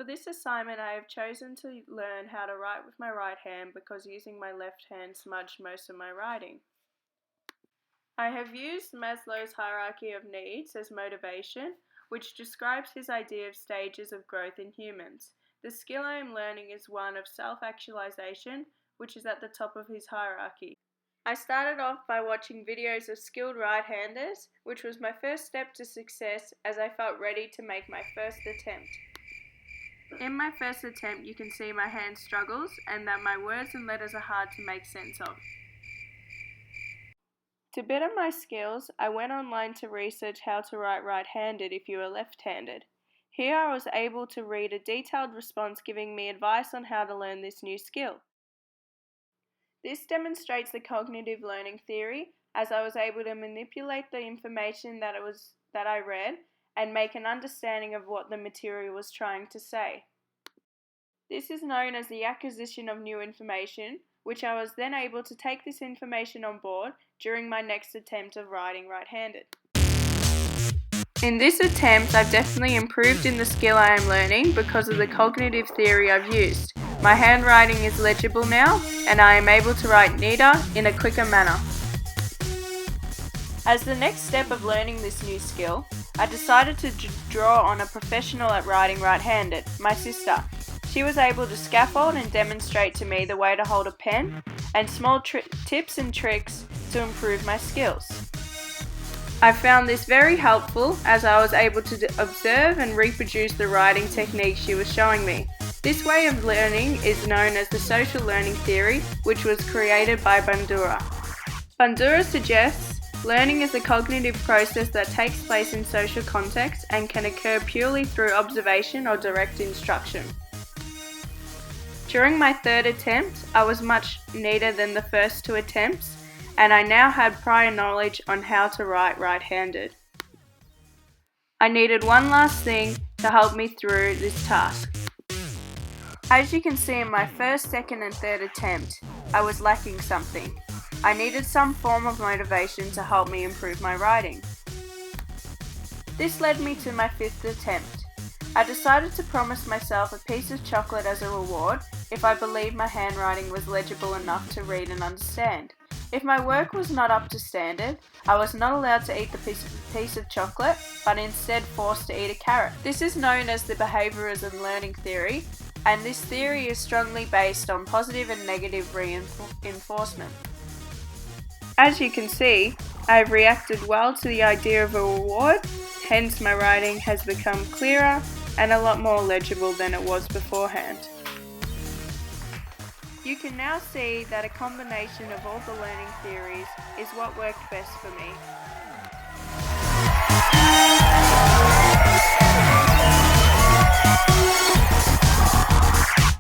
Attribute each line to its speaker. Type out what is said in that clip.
Speaker 1: For this assignment, I have chosen to learn how to write with my right hand because using my left hand smudged most of my writing. I have used Maslow's hierarchy of needs as motivation, which describes his idea of stages of growth in humans. The skill I am learning is one of self-actualization, which is at the top of his hierarchy. I started off by watching videos of skilled right-handers, which was my first step to success as I felt ready to make my first attempt. In my first attempt, you can see my hand struggles and that my words and letters are hard to make sense of. To better my skills, I went online to research how to write right-handed if you are left-handed. Here I was able to read a detailed response giving me advice on how to learn this new skill. This demonstrates the cognitive learning theory, as I was able to manipulate the information that I read and make an understanding of what the material was trying to say. This is known as the acquisition of new information, which I was then able to take this information on board during my next attempt of writing right-handed. In this attempt, I've definitely improved in the skill I am learning because of the cognitive theory I've used. My handwriting is legible now, and I am able to write neater in a quicker manner. As the next step of learning this new skill, I decided to draw on a professional at writing right-handed, my sister. She was able to scaffold and demonstrate to me the way to hold a pen and small tips and tricks to improve my skills. I found this very helpful as I was able to observe and reproduce the writing technique she was showing me. This way of learning is known as the social learning theory, which was created by Bandura. Bandura suggests learning is a cognitive process that takes place in social context and can occur purely through observation or direct instruction. During my third attempt, I was much neater than the first two attempts, and I now had prior knowledge on how to write right-handed. I needed one last thing to help me through this task. As you can see in my first, second and third attempt, I was lacking something. I needed some form of motivation to help me improve my writing. This led me to my fifth attempt. I decided to promise myself a piece of chocolate as a reward if I believed my handwriting was legible enough to read and understand. If my work was not up to standard, I was not allowed to eat the piece of chocolate, but instead forced to eat a carrot. This is known as the behaviorism learning theory, and this theory is strongly based on positive and negative reinforcement. As you can see, I have reacted well to the idea of a reward, hence my writing has become clearer and a lot more legible than it was beforehand. You can now see that a combination of all the learning theories is what worked best for me.